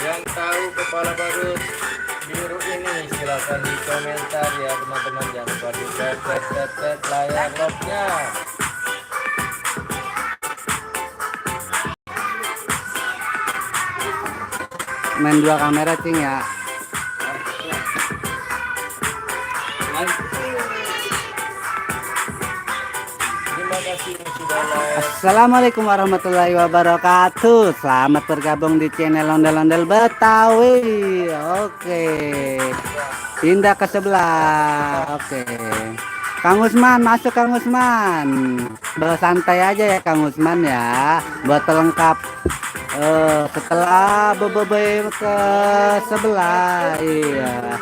Yang tahu kepala badut biru ini silahkan di komentar ya teman-teman. Jangan lupa di tet layar love-nya. Main dua kamera cing ya. Terima kasih yang sudah like. Assalamualaikum warahmatullahi wabarakatuh. Selamat bergabung di channel Ondel-Ondel Betawi. Oke, pindah ke sebelah. Oke, Kang Usman masuk. Kang Usman bersantai aja ya Kang Usman ya, buat lengkap. Setelah beberapa ke sebelah, iya.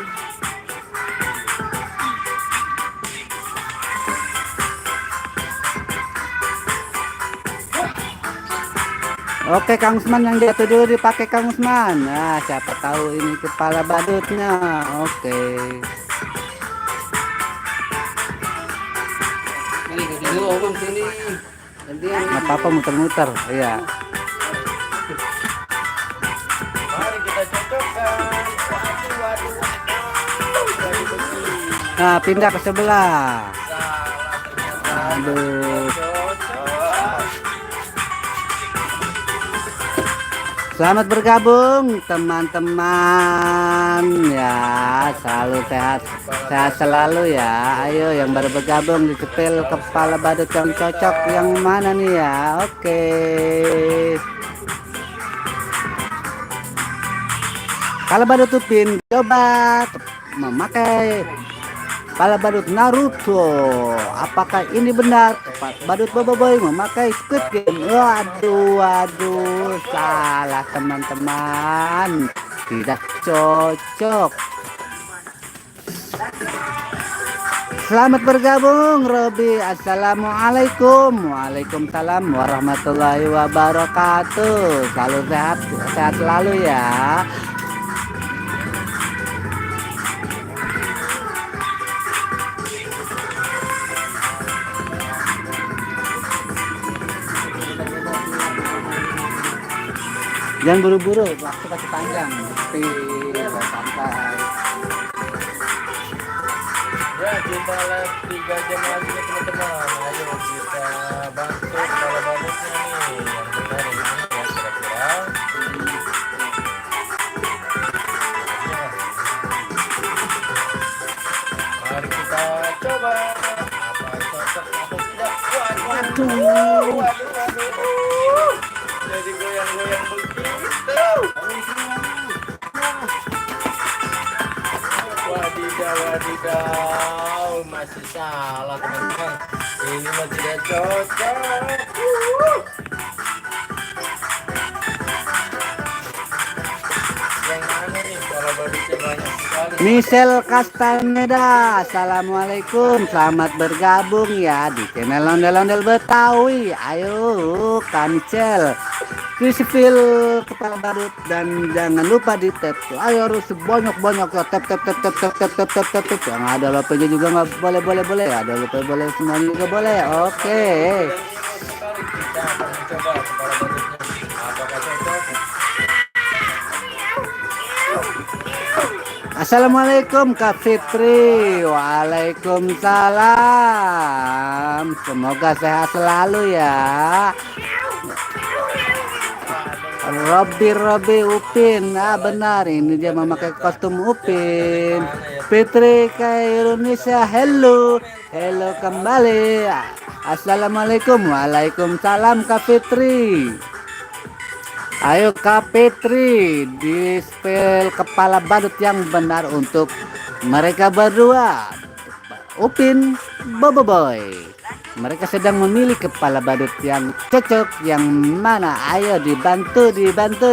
Oke, Kang Usman yang jatuh dulu dipakai Kang Usman. Nah, siapa tahu ini kepala badutnya. Oke. Ini dulu om sini. Nggak apa-apa muter-muter. Iya. Mari kita cocokkan. Waduh. Nah, pindah ke sebelah. Salah ternyata. Aduh. Cocok. Selamat bergabung teman-teman ya, selalu sehat selalu ya. Ayo yang baru bergabung dicepil kepala badut yang cocok yang mana nih ya. Oke. Kalau badut Upin coba memakai kepala badut Naruto. Apakah ini benar badut Boboiboy memakai Squid Game? Waduh, salah teman-teman. Tidak cocok. Selamat bergabung Robi. Assalamualaikum. Waalaikumsalam warahmatullahi wabarakatuh. Selalu sehat selalu ya. Jangan buru-buru, waktu masih panjang. Santai. Ya kita live 3 jam lagi nih teman-teman. Ayo kita bantu kepala badutnya nih. Yang benar ini ya kira-kira. Mari kita coba. Apa cocok atau tidak? Waduh. Jadi goyang-goyang begitu. Wadidaw, masih salah teman-teman. Ini masih tidak cocok. Yang mana nih kalau badutnya banyak sekali. Michelle Castaneda, assalamualaikum, selamat bergabung ya di channel Ondel-Ondel Betawi. Ayo Kancel, Krisipil kepala badut dan jangan lupa di tap. Ayo harus banyak-banyak ya, tap. Yang ada lopenya juga nggak boleh, ada lope boleh, semuanya juga boleh. Oke. Sekali kita akan mencoba kepala badutnya. Apakah cocok? Assalamualaikum Kak Fitri. Waalaikumsalam. Semoga sehat selalu ya. Robi Upin. Ah benar, ini dia memakai kostum Upin. Fitri Indonesia. Hello kembali. Assalamualaikum. Waalaikumsalam Kak Fitri. Ayo Kak Fitri, di spell kepala badut yang benar untuk mereka berdua, Upin, Boboiboy. Mereka sedang memilih kepala badut yang cocok yang mana. Ayo dibantu, dipilih.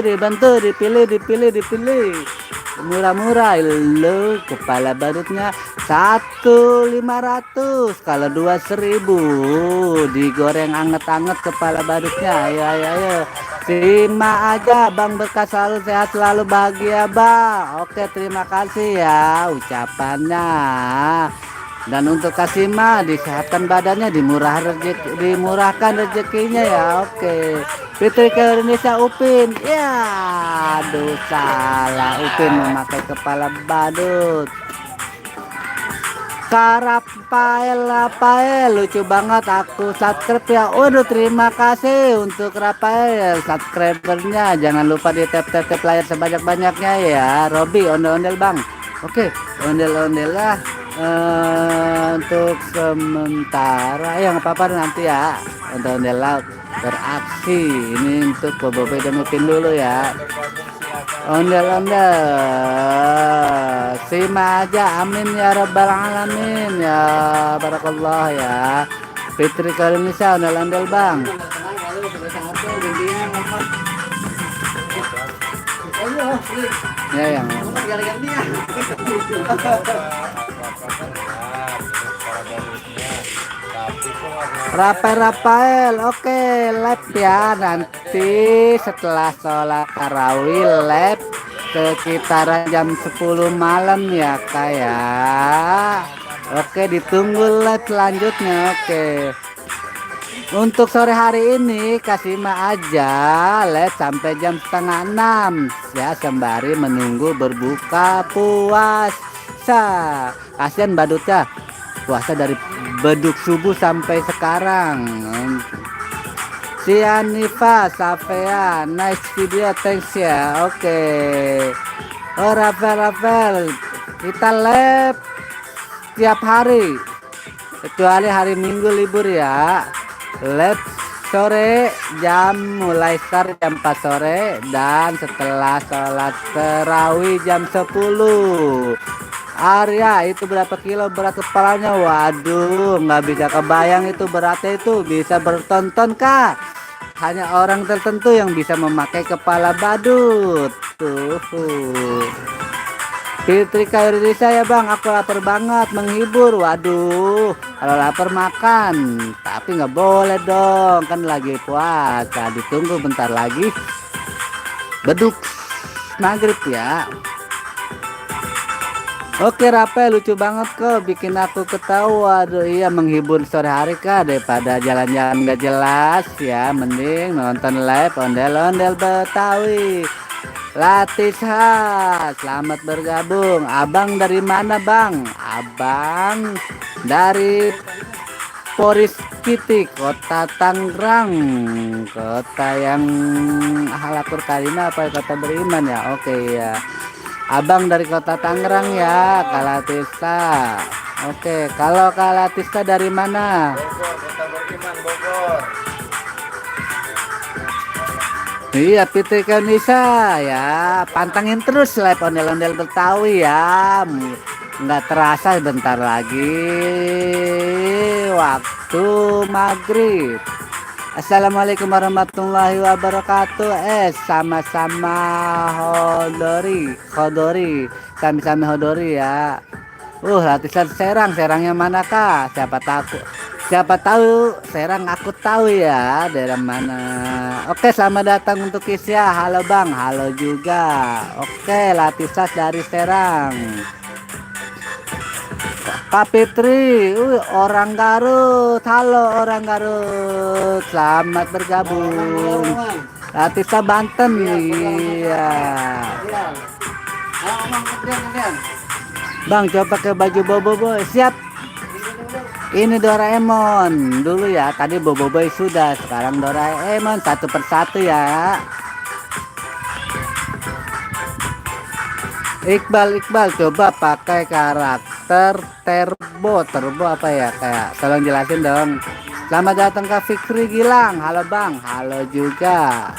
Murah-murah lo kepala badutnya 1.500, kalau 2.000 digoreng anget-anget kepala badutnya. Ayo simak aja Bang Berkah, selalu sehat selalu bahagia Bang. Oke, terima kasih ya ucapannya. Dan untuk Kasima disehatkan badannya, dimurahkan rezekinya ya. Oke. Fitri ke Indonesia Upin. Ya, aduh salah, Upin memakai kepala badut. Rafael lucu banget, aku subscribe ya. Waduh, terima kasih untuk Rafael subscribernya. Jangan lupa di tap layar sebanyak-banyaknya ya. Robi ondel-ondel bang. Oke, ondel-ondel lah. Untuk sementara ya nggak apa-apa nanti ya. Ondel-ondel lah beraksi. Ini untuk Bobo dan Upin dulu ya. Ondel-ondel sima aja, amin ya rabbal alamin ya, barakallah ya. Fitri ke Indonesia ondel-ondel bang. Ya yang Rafael, oke live ya nanti setelah sholat tarawih, live sekitaran jam 10 malam ya kayak. Oke, ditunggu live selanjutnya. Oke, untuk sore hari ini Kasima aja live sampai jam setengah 6 ya, sembari menunggu berbuka puasa. Kasihan badutnya puasa dari beduk subuh sampai sekarang. Si Anifa Safea, nice video, thanks ya. Oke. Oh Rafael, kita live tiap hari kecuali hari Minggu libur ya. Live sore mulai start jam 4 sore dan setelah sholat tarawih jam 10. Arya, itu berapa kilo berat kepalanya? Waduh, nggak bisa kebayang itu beratnya, itu bisa bertonton kah? Hanya orang tertentu yang bisa memakai kepala badut. Tuh. Fitri ke Indonesia ya bang, aku lapar banget, menghibur. Waduh, kalau lapar makan, tapi nggak boleh dong, kan lagi puasa. Ditunggu bentar lagi beduk maghrib ya. Oke Rafael, lucu banget kok, bikin aku ketawa. Aduh iya, menghibur sore hari kah daripada jalan-jalan gak jelas ya. Mending nonton live ondel-ondel Betawi. Latisha, selamat bergabung. Abang dari mana bang? Abang dari Poris Kiti, kota Tangerang, kota yang halakur kalina apa kota beriman ya. Oke ya, abang dari kota Tangerang ya, Kalatista. Oke, kalau Kalatista dari mana? Bogor, kota beriman Bogor. Iya, Fitri ke Indonesia ya, pantangin terus live ondel-ondel Betawi ya. Nggak terasa bentar lagi waktu maghrib. Assalamualaikum warahmatullahi wabarakatuh. Sama-sama Hodori, sama-sama Hodori ya. Latihan Serangnya manakah? Siapa tahu Serang aku tahu ya daerah mana. Oke, selamat datang untuk Kisya. Halo bang, halo juga. Oke, Latisas dari Serang. Kak Fitri, orang Garut. Halo orang Garut, selamat bergabung. Latisa Banten, iya. Bang, coba pakai baju Bobo Boy. Siap. Ini Doraemon dulu ya. Tadi Bobo Boy sudah, sekarang Doraemon satu persatu ya. Iqbal coba pakai karakter Turbo apa ya, kayak tolong jelasin dong. Selamat datang ke Fikri Gilang. Halo bang, halo juga.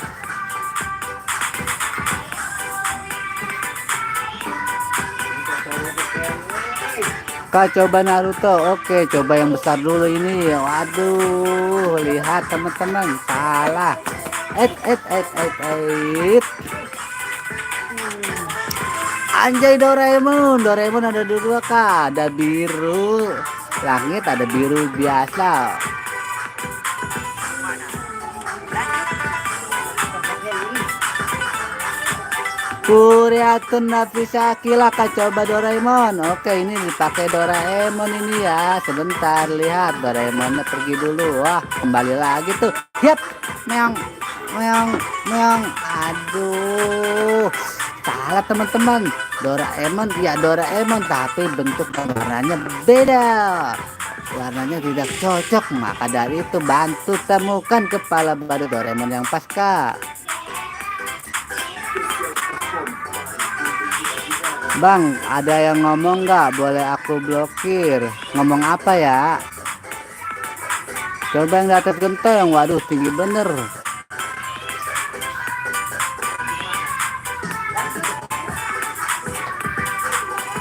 Kak, coba Naruto. Oke, coba yang besar dulu ini. Waduh, lihat teman-teman, salah. Anjay, Doraemon ada dua kak, ada biru langit, ada biru biasa. Kuriatun Nafisa Akila Kak, coba Doraemon. Oke, ini dipakai Doraemon ini ya. Sebentar, lihat Doraemonnya pergi dulu. Wah, kembali lagi tuh. Yap, meong, meong, meong. Aduh, salah teman-teman. Doraemon, ya Doraemon, tapi bentuk dan warnanya beda. Warnanya tidak cocok, maka dari itu bantu temukan kepala baru Doraemon yang pas, Kak. Bang, ada yang ngomong nggak? Boleh aku blokir. Ngomong apa ya? Coba yang di atas genteng. Waduh, tinggi bener.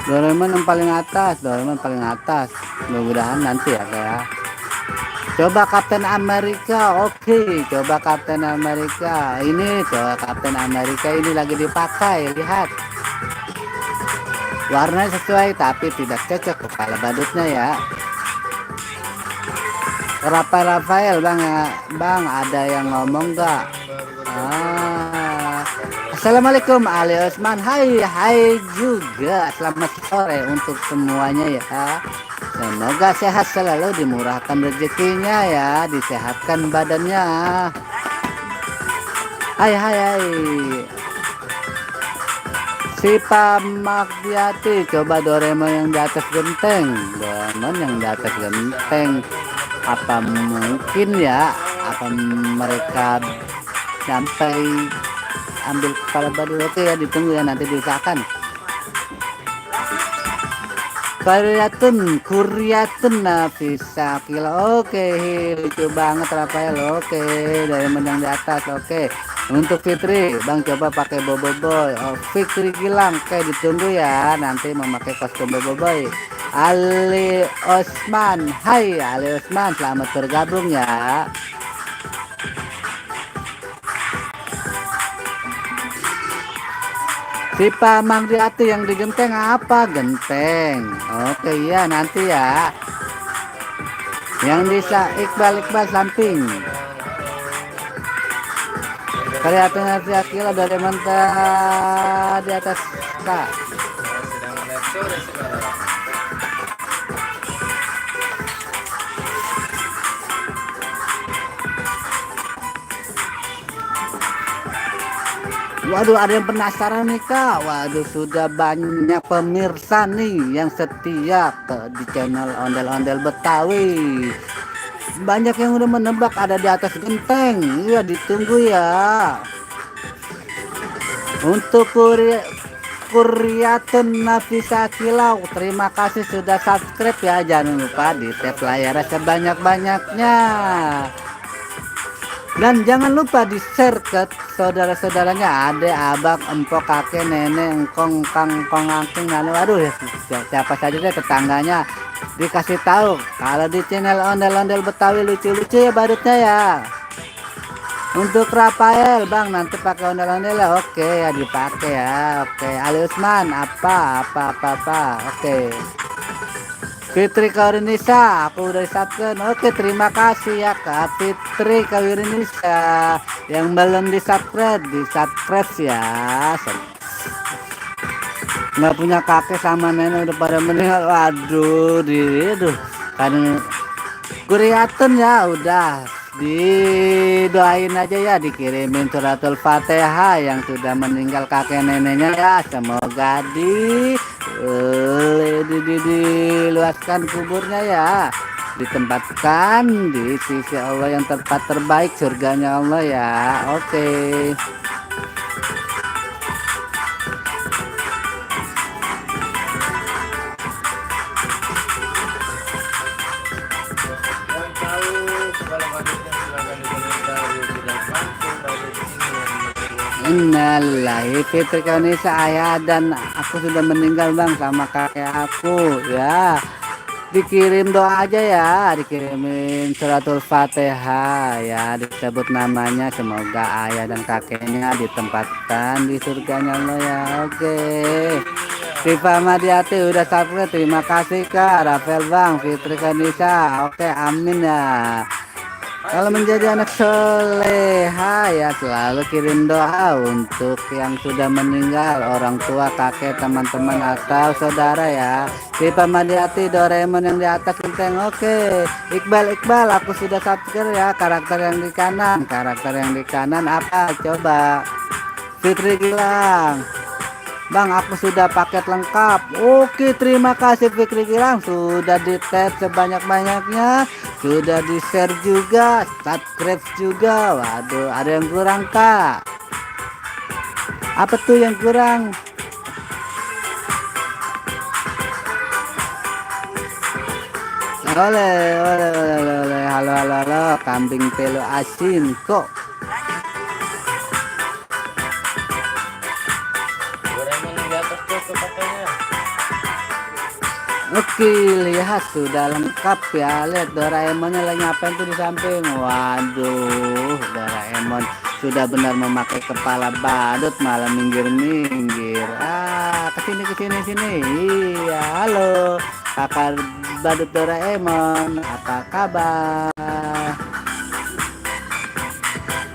Doraemon yang paling atas. Doraemon paling atas. Mudah-mudahan nanti ya kayak. Coba Kapten Amerika. Oke, coba Kapten Amerika. Ini coba Kapten Amerika ini lagi dipakai. Lihat. Warna sesuai tapi tidak cocok kepala badutnya ya. Rafael bang ya, bang ada yang ngomong nggak? Assalamualaikum Ali Osman. Hai juga. Selamat sore untuk semuanya ya. Semoga sehat selalu, dimurahkan rezekinya ya, disehatkan badannya. Hai. Si Pamakdiati, coba Doraemon yang di atas genteng. Doraemon yang di atas genteng. Apa mungkin ya? Apa mereka sampai ambil kepala badut? Oke ya, ditunggu ya, nanti diusahakan. Kuriatun Nafisa Akila. Oke, lucu banget Rafael. Oke, Doraemon yang di atas. Oke. Untuk Fitri, bang coba pakai Bobo Boy. Oh, Fitri Gilang, oke ditunggu ya. Nanti memakai kostum Bobo Boy. Ali Osman, hai Ali Osman, selamat bergabung ya. Si Pamang Diati yang di genteng apa? Genteng. Oke ya, nanti ya. Yang bisa Iqbal samping. Kelihatan si Akila dari mentah di atas Kak. Sedang live sore sekarang. Waduh, ada yang penasaran nih Kak. Waduh, sudah banyak pemirsa nih yang setia di channel Ondel-Ondel Betawi. Banyak yang udah menebak ada di atas genteng. Iya, ditunggu ya. Untuk Kuriatun Nafisa Kilau, terima kasih sudah subscribe ya. Jangan lupa di tap layarnya sebanyak-banyaknya. Dan jangan lupa di share ke saudara-saudaranya, adek, abang, empok, kakek, nenek, engkong, kangkong, angking, waduh ya, siapa saja deh tetangganya dikasih tahu kalau di channel Ondel-Ondel Betawi lucu-lucu ya badutnya ya. Untuk Rafael bang, nanti pakai ondel-ondel ya. Oke ya, dipakai ya. Oke, Ali Usman apa oke. Fitri Kaurinisa, aku udah subscribe. Oke, terima kasih ya Kak Fitri Kaurinisa. Yang belum di subscribe ya. Nggak punya kakek sama nenek udah pada meninggal. Waduh, kan Kuriatun ya udah didoain aja ya, dikirimin suratul Fatihah yang sudah meninggal kakek neneknya ya. Semoga diluaskan kuburnya ya, ditempatkan di sisi Allah yang terbaik, surganya Allah ya. Oke. Innalillahi Fitri Kaunisa, ayah dan aku sudah meninggal bang sama kakek aku ya. Dikirim doa aja ya, dikirimin suratul Fatihah ya, disebut namanya, semoga ayah dan kakeknya ditempatkan di surganya Allah ya. Oke. Siva Madiati udah subscribe, terima kasih Kak. Rafael bang, Fitri Kaunisa, oke amin ya. Kalau menjadi anak soleha ya selalu kirim doa untuk yang sudah meninggal, orang tua, kakek, teman-teman atau saudara ya. Pipa Madiati, Doraemon yang di atas genteng. Oke, Iqbal, aku sudah subscribe ya. Karakter yang di kanan apa? Coba. Fitri Gilang. Bang, aku sudah paket lengkap. Oke, terima kasih Fikri Gilang. Sudah di-tap sebanyak-banyaknya. Sudah di-share juga. Subscribe juga. Waduh, ada yang kurang, Kak. Apa tuh yang kurang? Oleh. Halo. Kambing pelo asin kok. Doraemon yang di atas tuh katanya. Oke, lihat sudah lengkap ya. Lihat Doraemonnya lagi ngapain tuh di samping. Waduh, Doraemon sudah benar memakai kepala badut, malah minggir-minggir. Kesini. Iya, halo kakak badut Doraemon, apa kabar?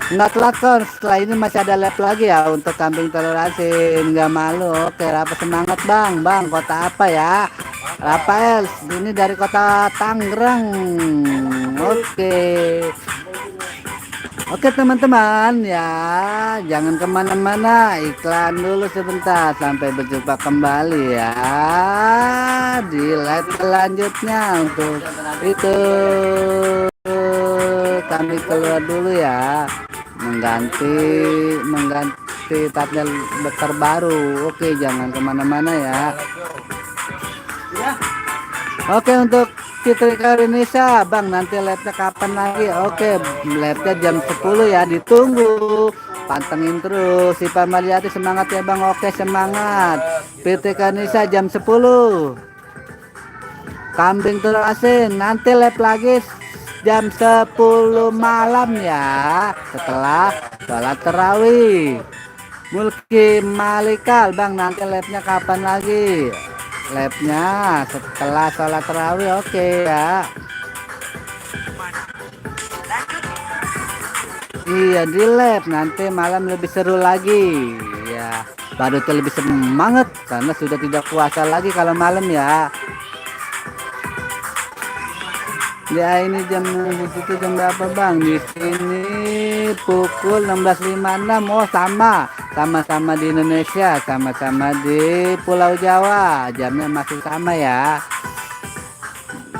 Nggak telat kon, setelah ini masih ada lab lagi ya untuk kambing telur asin. Nggak malu. Oke, apa semangat bang, kota apa ya? Rafael, ini dari kota Tangerang. Oke teman-teman ya, jangan kemana-mana, iklan dulu sebentar sampai berjumpa kembali ya di live selanjutnya. Untuk itu kami keluar dulu ya, mengganti thumbnail terbaru. Oke, jangan kemana-mana ya. Oke, untuk Fitri Karinisa, Bang, nanti labnya kapan lagi? Oke, labnya jam 10 ya, ditunggu. Pantengin terus. Si Madiati semangat ya Bang. Oke, semangat. Fitri Karinisa jam 10. Kambing telur asin nanti lab lagi jam 10 malam ya, setelah sholat tarawih. Mulki Malikal, Bang, nanti labnya kapan lagi? Labnya setelah sholat tarawih. Oke ya. Iya, di lab nanti malam lebih seru lagi ya. Baru tuh lebih semangat karena sudah tidak puasa lagi kalau malam ya. Ya, ini jam di situ jam berapa Bang? Di sini pukul 16.56. Oh, sama di Indonesia, sama-sama di Pulau Jawa. Jamnya masih sama ya.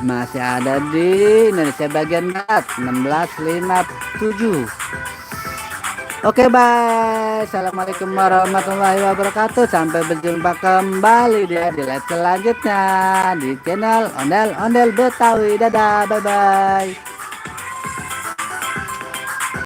Masih ada di Indonesia bagian barat 16.57. Oke, bye. Assalamualaikum warahmatullahi wabarakatuh. Sampai berjumpa kembali di live selanjutnya di channel Ondel Ondel Betawi. Dadah, bye bye.